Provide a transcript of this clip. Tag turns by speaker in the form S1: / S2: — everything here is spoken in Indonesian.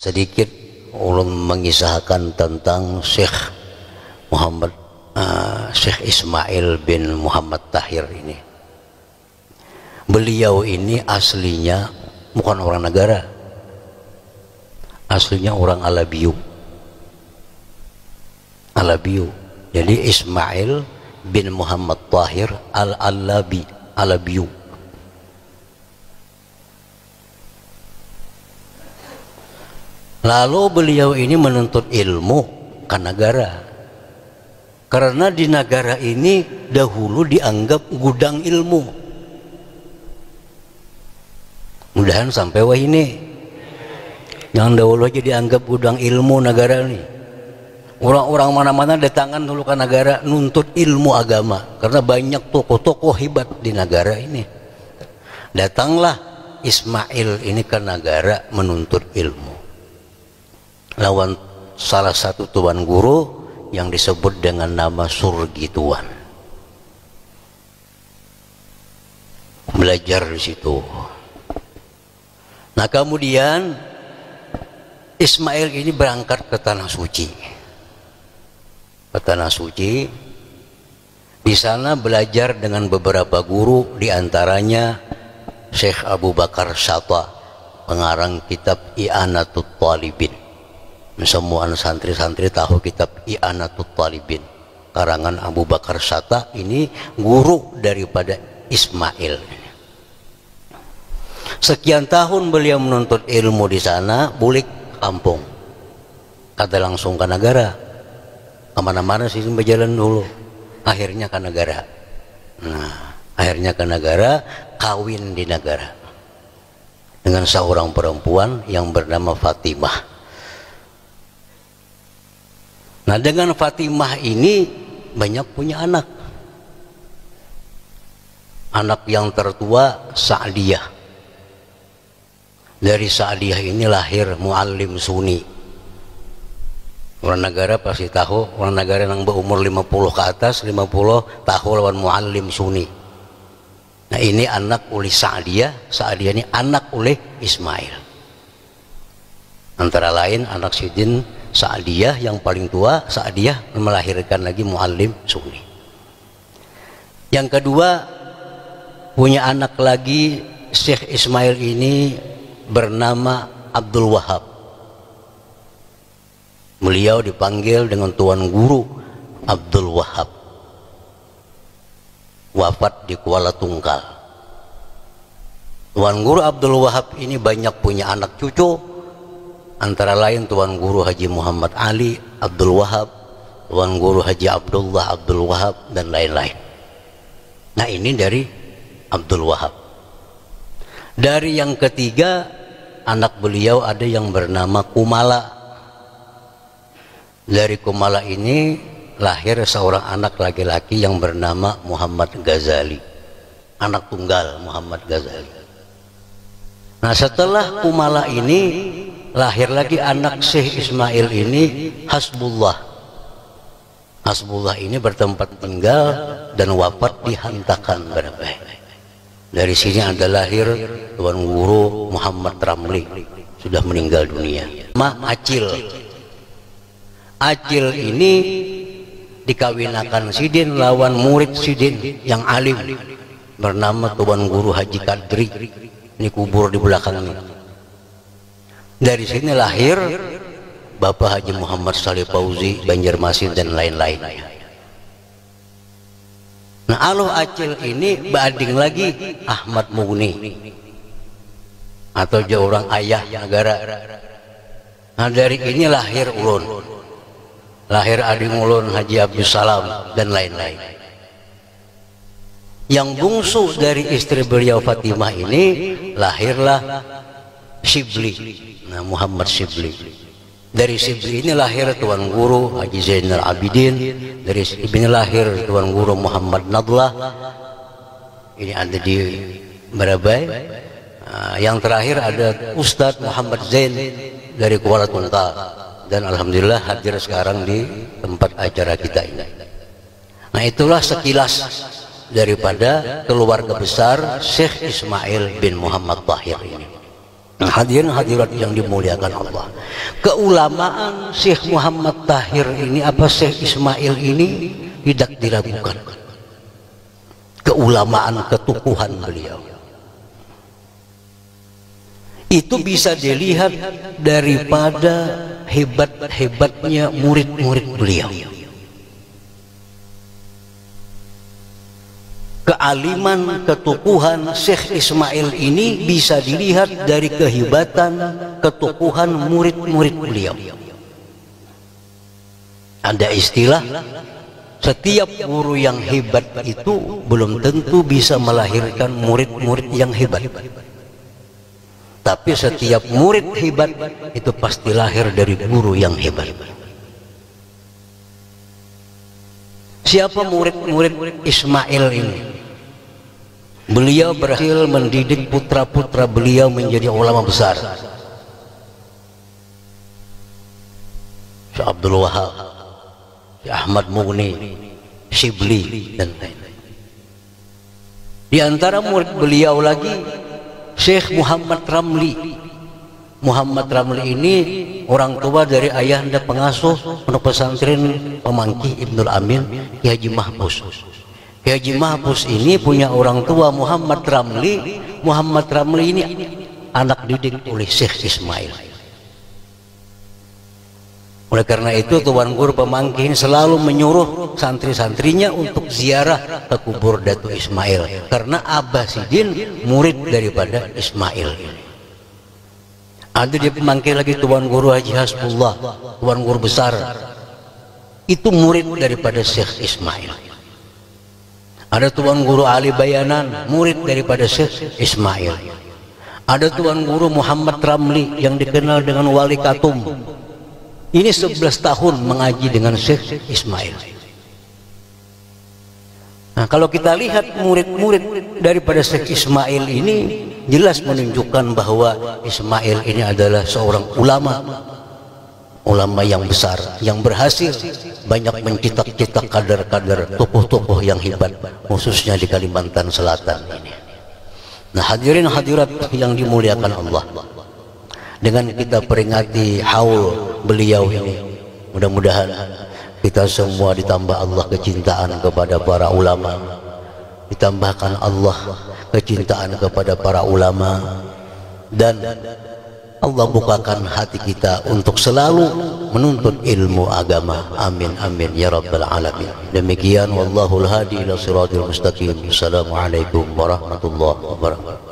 S1: sedikit ulun mengisahkan tentang Syekh Ismail bin Muhammad Tahir ini. Beliau ini aslinya bukan orang negara, aslinya orang Alabiyu. Jadi Ismail bin Muhammad Tahir Alabiyu. Lalu beliau ini menuntut ilmu ke negara, karena di negara ini dahulu dianggap gudang ilmu. Mudahan sampai wah ini, yang dahulu aja dianggap gudang ilmu negara ini. Orang-orang mana-mana datangan dulu ke negara nuntut ilmu agama, karena banyak tokoh-tokoh hebat di negara ini. Datanglah Ismail ini ke negara menuntut ilmu lawan salah satu tuan guru yang disebut dengan nama Surgituan. Belajar di situ. Nah, kemudian Ismail ini berangkat ke Tanah Suci. Ke Tanah Suci, di sana belajar dengan beberapa guru, diantaranya Syekh Abu Bakar Shatta, pengarang kitab I'anatul Talibin. Semua santri-santri tahu kitab I'anatul Talibin, karangan Abu Bakar Shatta. Ini guru daripada Ismail. Sekian tahun beliau menuntut ilmu di sana, bulik kampung, kata langsung ke negara. Kemana-mana sih berjalan dulu, akhirnya ke negara. Nah, akhirnya ke negara, kawin di negara dengan seorang perempuan yang bernama Fatimah. Nah, dengan Fatimah ini banyak punya anak. Anak yang tertua Sa'diyah. Dari Sa'diyah ini lahir Muallim Sunni. Orang negara pasti tahu, orang negara yang berumur 50 ke atas, 50 tahu lawan Muallim Sunni. Nah, ini anak oleh Sa'diyah. Sa'diyah ini anak oleh Ismail. Antara lain anak Sidin Sa'diyah yang paling tua, Sa'diyah melahirkan lagi Muallim Sunni. Yang kedua, punya anak lagi Syekh Ismail ini bernama Abdul Wahab. Beliau dipanggil dengan tuan guru Abdul Wahab. Wafat di Kuala Tungkal. Tuan guru Abdul Wahab ini banyak punya anak cucu, antara lain Tuan Guru Haji Muhammad Ali Abdul Wahab, Tuan Guru Haji Abdullah Abdul Wahab, dan lain-lain. Nah, ini dari Abdul Wahab. Dari yang ketiga, anak beliau ada yang bernama Kumala. Dari Kumala ini lahir seorang anak laki-laki yang bernama Muhammad Ghazali. Anak tunggal Muhammad Ghazali. Nah, setelah Kumala ini lahir lagi anak Syekh Ismail ini, Hasbullah. Hasbullah ini bertempat tinggal dan wafat di Hantakan Barabai. Dari sini ada lahir Tuan Guru Muhammad Ramli, sudah meninggal dunia. Acil. Acil ini dikawinakan Sidin lawan murid Sidin yang alim bernama Tuan Guru Haji Kadri. Ini kubur di belakang ini. Dari sini lahir Bapak Haji Muhammad Saleh Fauzi, Banjarmasin, dan lain-lain. Nah, Aluh Acil ini banding lagi Ahmad Mugni, atau dia orang ayah negara. Nah, dari ini lahir ulun, lahir adik ulun Haji Abdul Salam, dan lain-lain. Yang bungsu dari istri beliau Fatimah ini lahirlah Shibli. Nah, Muhammad Shibli. Dari Shibli ini lahir Tuan Guru Haji Zainal Abidin. Dari Shibli ini lahir Tuan Guru Muhammad Nadlah. Ini ada di Barabai. Yang terakhir ada Ustadz Muhammad Zain dari Kuala Tungkal. Dan alhamdulillah hadir sekarang di tempat acara kita ini. Nah, itulah sekilas daripada keluarga besar Syekh Ismail bin Muhammad Tahir ini. Hadirin hadirat yang dimuliakan Allah, keulamaan Syekh Muhammad Tahir ini apa Syekh Ismail ini tidak diragukan. Keulamaan ketukuhan beliau itu bisa dilihat daripada hebat-hebatnya murid-murid beliau. Kealiman, ketukuhan Syekh Ismail ini bisa dilihat dari kehebatan, ketukuhan murid-murid beliau. Ada istilah, setiap guru yang hebat itu belum tentu bisa melahirkan murid-murid yang hebat. Tapi setiap murid hebat itu pasti lahir dari guru yang hebat. Siapa murid-murid Ismail ini? Beliau berhasil mendidik putra-putra beliau menjadi ulama besar. Syekh Abdul Wahab, Syekh Ahmad Mughni, Shibli, dan lain-lain. Di antara murid beliau lagi Syekh Muhammad Ramli. Muhammad Ramli ini orang tua dari ayahanda pengasuh pondok pesantren Pemangki Ibnul Amin, Ki Haji Mahpus. Ki Haji Mahpus ini punya orang tua Muhammad Ramli. Muhammad Ramli ini anak didik oleh Syekh Ismail. Oleh karena itu Tuan Guru Pemangki ini selalu menyuruh santri-santrinya untuk ziarah ke kubur Datu Ismail, karena Abah Sidin murid daripada Ismail. Ada di Pemangki lagi Tuan Guru Haji Hasbullah, Tuan Guru besar, itu murid daripada Syekh Ismail. Ada Tuan Guru Ali Bayanan, murid daripada Syekh Ismail. Ada Tuan Guru Muhammad Ramli yang dikenal dengan Wali Katum. Ini 11 tahun mengaji dengan Syekh Ismail. Nah, kalau kita lihat murid-murid daripada Syekh Ismail ini jelas menunjukkan bahwa Ismail ini adalah seorang ulama yang besar, yang berhasil banyak mencetak-cetak kader-kader, tokoh-tokoh yang hebat, khususnya di Kalimantan Selatan ini. Nah, hadirin hadirat yang dimuliakan Allah, dengan kita peringati haul beliau ini, mudah-mudahan kita semua ditambah Allah kecintaan kepada para ulama, ditambahkan Allah kecintaan kepada para ulama, dan Allah bukakan hati kita untuk selalu menuntut ilmu agama. Amin amin ya rabbal alamin. Demikian wallahul hadi ila siratal mustaqim. Assalamualaikum warahmatullahi wabarakatuh.